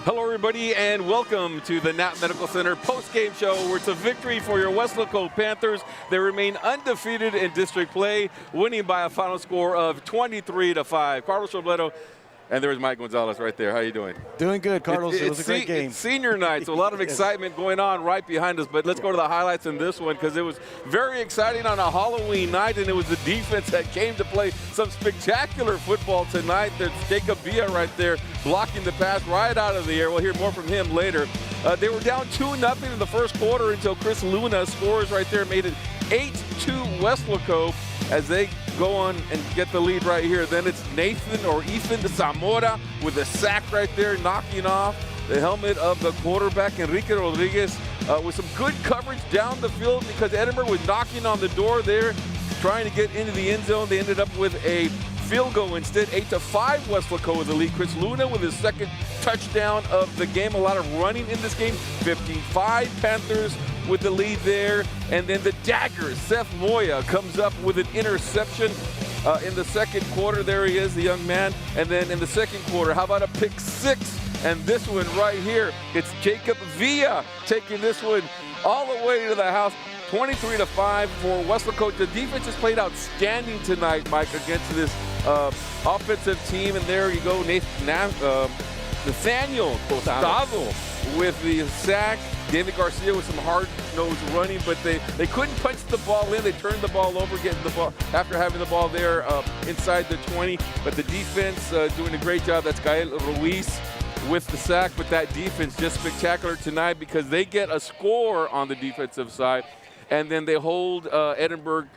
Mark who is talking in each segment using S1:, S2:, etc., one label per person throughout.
S1: Hello, everybody, and welcome to the Knapp Medical Center post-game show, where it's a victory for your Westlaco Panthers. They remain undefeated in district play, winning by a final score of 23-5. Carlos Robledo, and there's Mike Gonzalez right there. How you doing?
S2: Doing good, Carlos. It was a great game.
S1: It's senior night, so a lot of excitement going on right behind us. But let's go to the highlights in this one, because it was very exciting on a Halloween night, and it was the defense that came to play some spectacular football tonight. There's Jacob Villa right there blocking the pass right out of the air. We'll hear more from him later. They were down 2-0 in the first quarter until Chris Luna scores right there, made it 8-2 Westlaco as they go on and get the lead right here. Then it's Ethan Zamora with a sack right there, knocking off the helmet of the quarterback, Enrique Rodriguez, with some good coverage down the field, because Edinburgh was knocking on the door there, trying to get into the end zone. They ended up with a field goal instead. 8-5 Westlaco with the lead. Chris Luna with his second touchdown of the game. A lot of running in this game. 55 Panthers with the lead there. And then the dagger, Seth Moya, comes up with an interception in the second quarter. There he is, the young man. And then in the second quarter, how about a pick six? And this one right here, it's Jacob Villa taking this one all the way to the house. 23-5 for Westlaco. The defense has played outstanding tonight, Mike, against this offensive team. And there you go, Nathaniel Gustavo with the sack. David Garcia with some hard-nosed running, but they couldn't punch the ball in. They turned the ball over, getting the ball after having the ball there inside the 20. But the defense doing a great job. That's Gael Ruiz with the sack. But that defense just spectacular tonight, because they get a score on the defensive side, and then they hold Edinburgh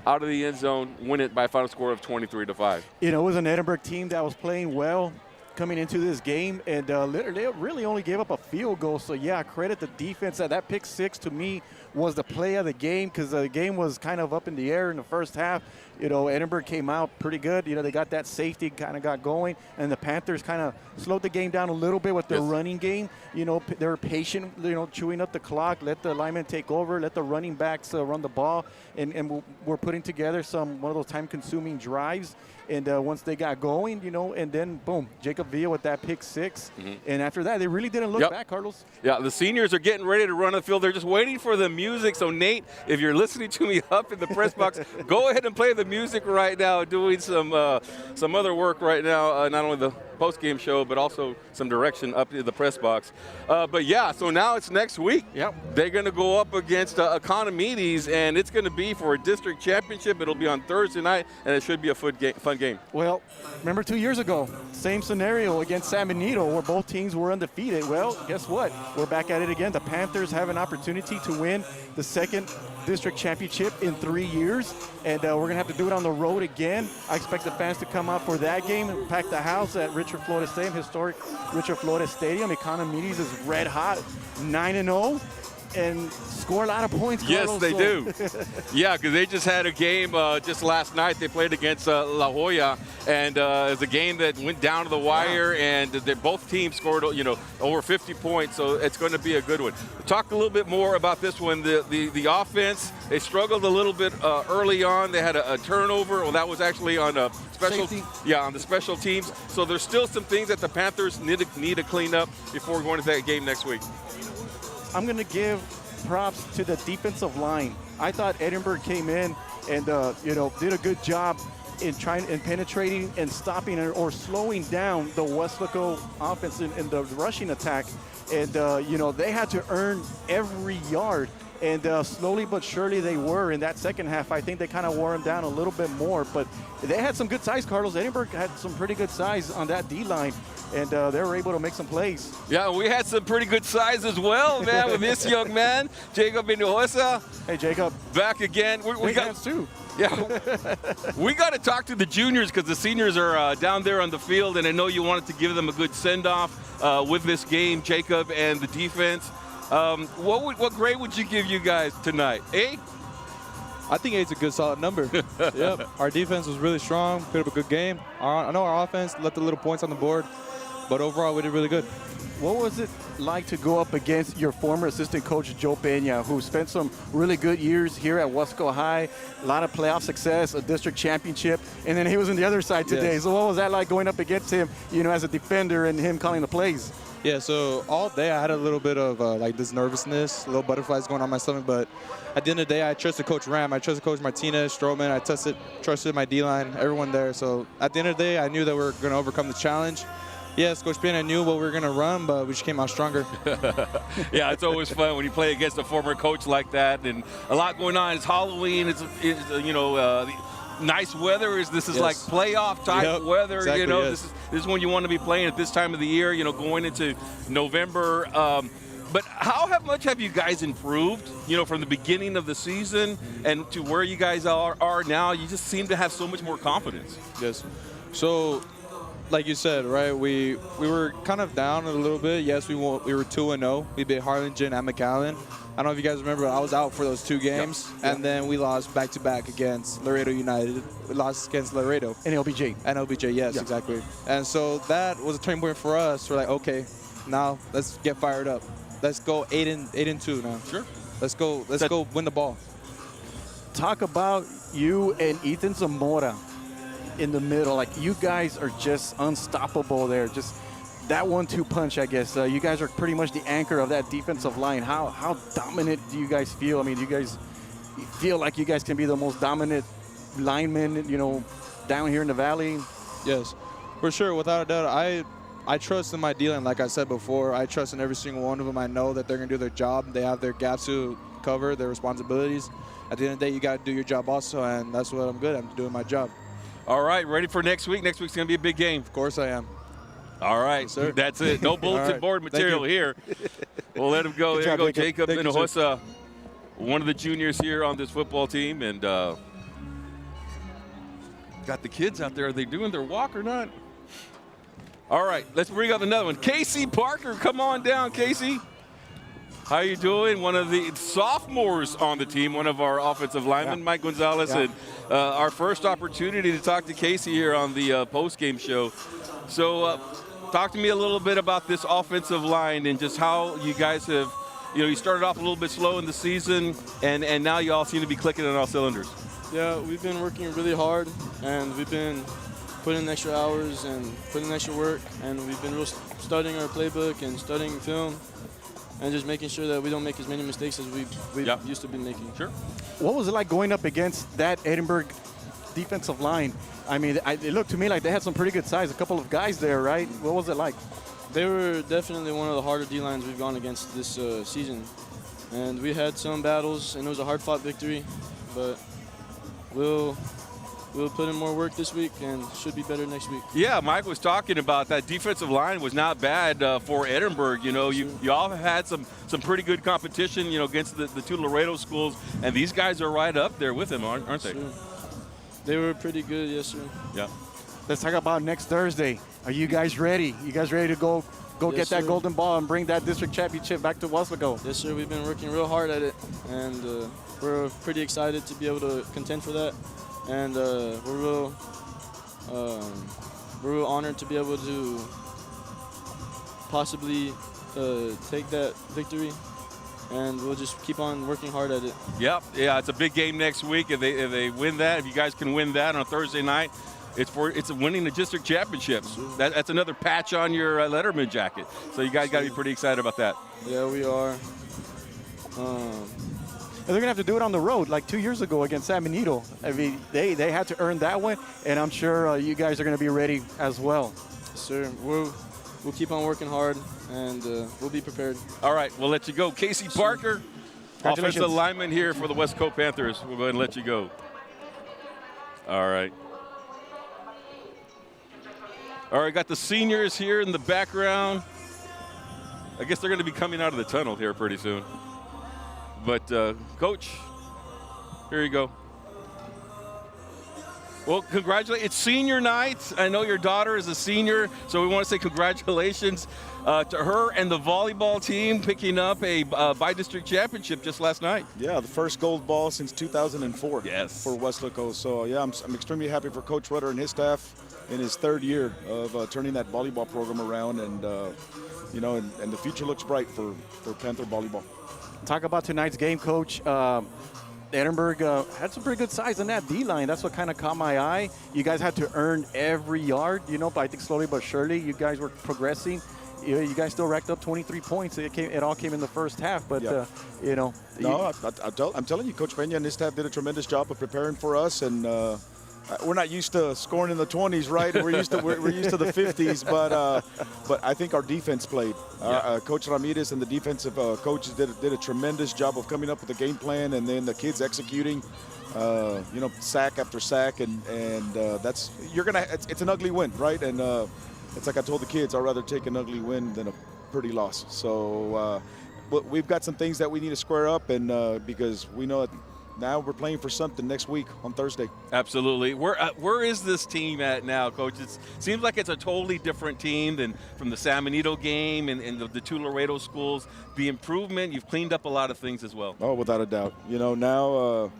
S1: out of the end zone, win it by a final score of 23-5.
S2: You know, it was an Edinburgh team that was playing well coming into this game, and they really only gave up a field goal. So, yeah, credit the defense. That pick six, to me, was the play of the game, because the game was kind of up in the air in the first half. You know, Edinburgh came out pretty good. You know, they got that safety, kind of got going, and the Panthers kind of slowed the game down a little bit with their running game. You know, they were patient, you know, chewing up the clock, let the linemen take over, let the running backs run the ball, and we're putting together one of those time-consuming drives. And once they got going, you know, and then, boom, Jacob Villa with that pick six. And after that, they really didn't look back, Carlos.
S1: Yeah, the seniors are getting ready to run the field. They're just waiting for the music. So, Nate, if you're listening to me up in the press box, go ahead and play the music right now, doing some other work right now, not only the post-game show, but also some direction up in the press box. But, yeah, so now it's next week.
S2: Yep.
S1: They're going to go up against Economides, and it's going to be for a district championship. It'll be on Thursday night, and it should be a fun game.
S2: Well, remember 2 years ago, same scenario against San Benito, where both teams were undefeated. Well, guess what? We're back at it again. The Panthers have an opportunity to win the second district championship in 3 years, and we're going to have to do it on the road again. I expect the fans to come out for that game and pack the house at Richard Flores Stadium, historic Richard Flores Stadium. Economides is red hot, 9-0. And score a lot of points, Carlos.
S1: Yes, they do. Yeah, because they just had a game just last night. They played against La Jolla, and it was a game that went down to the wire, and both teams scored, you know, over 50 points, so it's going to be a good one. Talk a little bit more about this one. The offense, they struggled a little bit early on. They had a turnover. Well, that was actually on a special, on the special teams. So there's still some things that the Panthers need to clean up before going to that game next week.
S2: I'm going to give props to the defensive line. I thought Edinburgh came in and, you know, did a good job in penetrating and stopping or slowing down the Westlaco offense in the rushing attack. And, you know, they had to earn every yard. And slowly but surely they were in that second half. I think they kind of wore them down a little bit more. But they had some good size, Carlos. Edinburgh had some pretty good size on that D-line. And they were able to make some plays. Yeah,
S1: we had some pretty good size as well, man, with this young man, Jacob Hinojosa.
S2: Hey, Jacob.
S1: Back again.
S2: We got too.
S1: Yeah, we got to talk to the juniors, because the seniors are down there on the field, and I know you wanted to give them a good send-off with this game, Jacob, and the defense. What grade would you give you guys tonight? A?
S3: I think 8's a good, solid number. Yep. Our defense was really strong, put up a good game. I know our offense left the little points on the board, but overall we did really good.
S2: What was it like to go up against your former assistant coach, Joe Peña, who spent some really good years here at Westlaco High, a lot of playoff success, a district championship, and then he was on the other side today. Yes. So what was that like going up against him, you know, as a defender and him calling the plays?
S3: Yeah, so all day I had a little bit of like this nervousness, little butterflies going on my stomach, but at the end of the day, I trusted Coach Ram, I trusted Coach Martinez, Stroman, I trusted my D-line, everyone there. So at the end of the day, I knew that we were going to overcome the challenge. Yes, Coach Pena knew what we were going to run, but we just came out stronger.
S1: Yeah, it's always fun when you play against a former coach like that, and a lot going on. It's Halloween. It's nice weather. This is like playoff type weather.
S3: Exactly,
S1: you know,
S3: yes.
S1: this is when you want to be playing at this time of the year. You know, going into November. But how much have you guys improved? You know, from the beginning of the season and to where you guys are now. You just seem to have so much more confidence.
S3: Yes. So, like you said, right? We were kind of down a little bit. Yes, we were 2-0. We beat Harlingen and McAllen. I don't know if you guys remember, I was out for those 2 games, and then we lost back-to-back against Laredo United. We lost against Laredo.
S2: And LBJ.
S3: And LBJ, yes, exactly. And so that was a turning point for us. We're like, okay, now let's get fired up. Let's go 8-2 now.
S1: Sure.
S3: Let's go win the ball.
S2: Talk about you and Ethan Zamora in the middle. Like, you guys are just unstoppable there. Just that 1-2 punch, I guess. You guys are pretty much the anchor of that defensive line. How dominant do you guys feel? I mean, do you guys feel like you guys can be the most dominant linemen, you know, down here in the valley?
S3: Yes, for sure. Without a doubt, I trust in my D-line. Like I said before, I trust in every single one of them. I know that they're going to do their job. They have their gaps to cover, their responsibilities. At the end of the day, you got to do your job also, and that's what I'm good at. I'm doing my job.
S1: All right, ready for next week? Next week's going to be a big game.
S3: Of course I am.
S1: All right,
S3: Yes, sir.
S1: That's it. No bulletin board material here. We'll let him go. There you go, Jacob Hinojosa, one of the juniors here on this football team, and got the kids out there. Are they doing their walk or not? All right, let's bring up another one. Casey Parker, come on down, Casey. How you doing? One of the sophomores on the team, one of our offensive linemen, Mike Gonzalez, and our first opportunity to talk to Casey here on the post-game show. So talk to me a little bit about this offensive line and just how you guys have, you started off a little bit slow in the season, and now you all seem to be clicking on all cylinders.
S4: Yeah, we've been working really hard, and we've been putting in extra hours and putting in extra work, and we've been studying our playbook and studying film and just making sure that we don't make as many mistakes as we used to be making.
S1: Sure.
S2: What was it like going up against that Edinburgh defensive line? I mean, it looked to me like they had some pretty good size, a couple of guys there, right? What was it like?
S4: They were definitely one of the harder D-lines we've gone against this season. And we had some battles, and it was a hard-fought victory, but we'll put in more work this week and should be better next week.
S1: Yeah, Mike was talking about that defensive line was not bad for Edinburgh. You all have had some pretty good competition, against the 2 Laredo schools, and these guys are right up there with them, aren't they?
S4: Sure. They were pretty good, yes, sir.
S1: Yeah.
S2: Let's talk about next Thursday. Are you guys ready? You guys ready to go
S4: Yes,
S2: get that
S4: sir.
S2: golden ball and bring that district championship back to Weslaco?
S4: Yes, sir. We've been working real hard at it, and we're pretty excited to be able to contend for that. And we're real honored to be able to possibly take that victory, and we'll just keep on working hard at it.
S1: Yep. Yeah, it's a big game next week. If they win that, if you guys can win that on a Thursday night, it's winning the district championships. That's another patch on your Letterman jacket. So you guys got to be pretty excited about that.
S4: Yeah, we are.
S2: And they're going to have to do it on the road, like 2 years ago against San Benito. I mean, they had to earn that one, and I'm sure you guys are going to be ready as well.
S4: Sir, we'll keep on working hard, and we'll be prepared.
S1: All right, we'll let you go. Casey Parker, offensive lineman here for the West Coast Panthers. We'll go ahead and let you go. All right. All right, got the seniors here in the background. I guess they're going to be coming out of the tunnel here pretty soon. But, Coach, here you go. Well, congratulations. It's senior night. I know your daughter is a senior, so we want to say congratulations to her and the volleyball team picking up a bi-district championship just last night.
S5: Yeah, the first gold ball since 2004
S1: Yes.
S5: for Weslaco. So, yeah, I'm extremely happy for Coach Rudder and his staff in his 3rd year of turning that volleyball program around. And, and the future looks bright for Panther volleyball.
S2: Talk about tonight's game, Coach. Edinburgh had some pretty good size in that D-line. That's what kind of caught my eye. You guys had to earn every yard, but I think slowly but surely you guys were progressing. you guys still racked up 23 points. It all came in the first half, but
S5: Yeah.
S2: you know.
S5: No, I'm telling you, Coach Peña and his staff did a tremendous job of preparing for us, and we're not used to scoring in the 20s, right? We're used to the 50s, but I think our defense played. Coach Ramirez and the defensive coaches did a tremendous job of coming up with a game plan, and then the kids executing. Sack after sack, and that's it's an ugly win, right? And it's like I told the kids, I'd rather take an ugly win than a pretty loss. So but we've got some things that we need to square up, and because we know that now we're playing for something next week on Thursday.
S1: Absolutely. Where is this team at now, Coach? It seems like it's a totally different team than from the San Benito game and the two Laredo schools. The improvement, you've cleaned up a lot of things as well.
S5: Oh, without a doubt. now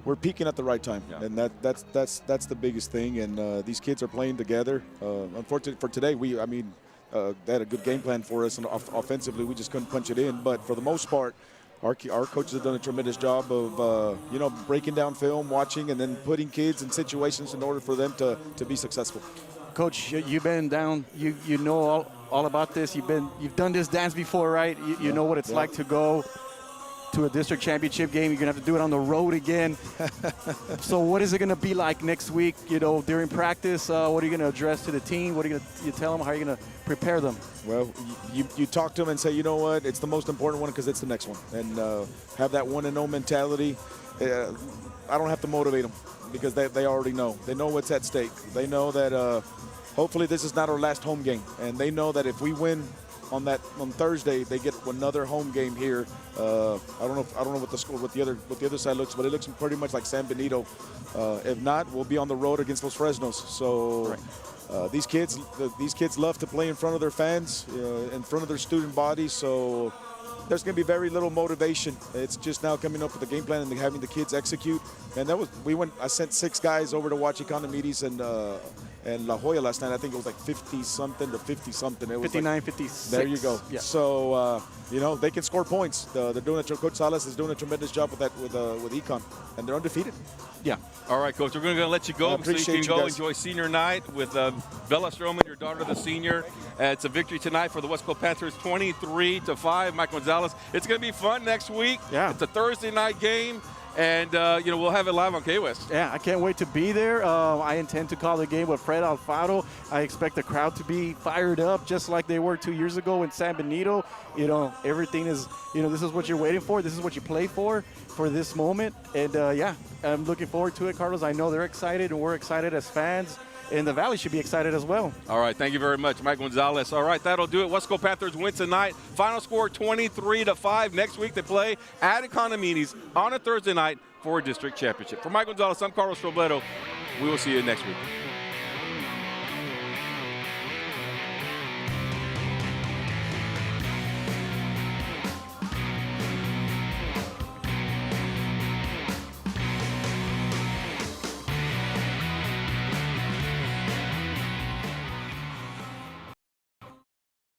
S5: we're peaking at the right time, and that's the biggest thing. And these kids are playing together. Unfortunately for today, they had a good game plan for us, and offensively we just couldn't punch it in. But for the most part, our coaches have done a tremendous job of breaking down film, watching, and then putting kids in situations in order for them to be successful.
S2: Coach, you've been down. You know all about this. You've done this dance before, right? You know what it's like to go to a district championship game. You're gonna have to do it on the road again. So what is it gonna be like next week? During practice, what are you gonna address to the team? What are you tell them? How are you gonna prepare them?
S5: Well, you talk to them and say, you know what, it's the most important one because it's the next one, and have that 1-0 mentality. I don't have to motivate them because they already know. They know what's at stake. They know that hopefully this is not our last home game, and they know that if we win on Thursday, they get another home game here. I don't know what the score, what the other side looks, but it looks pretty much like San Benito. If not, we'll be on the road against Los Fresnos. So these kids love to play in front of their fans, in front of their student bodies. So there's going to be very little motivation. It's just now coming up with a game plan and having the kids execute. And I sent 6 guys over to watch Economides and La Jolla last night. I think it was like 50-something to 50-something. It was
S2: 59, 56.
S5: There you go.
S2: Yeah.
S5: So, they can score points. They're doing it. Coach Salas is doing a tremendous job with that with Econ, and they're undefeated.
S2: Yeah.
S1: All right, Coach, we're going to let you go so you can go enjoy senior night with Bella Stroman, your daughter, the senior. It's a victory tonight for the West Coast Panthers, 23-5. Mike Gonzalez. It's going to be fun next week.
S2: Yeah.
S1: It's a Thursday night game. And, we'll have it live on K-West.
S2: Yeah, I can't wait to be there. I intend to call the game with Fred Alfaro. I expect the crowd to be fired up just like they were 2 years ago in San Benito. Everything is, this is what you're waiting for. This is what you play for this moment. And, I'm looking forward to it, Carlos. I know they're excited, and we're excited as fans. And the Valley should be excited as well. All
S1: right, thank you very much, Mike Gonzalez. All right, that'll do it. West Coast Panthers win tonight. Final score 23-5. Next week they play at Economides on a Thursday night for a district championship. For Mike Gonzalez, I'm Carlos Robledo. We will see you next week.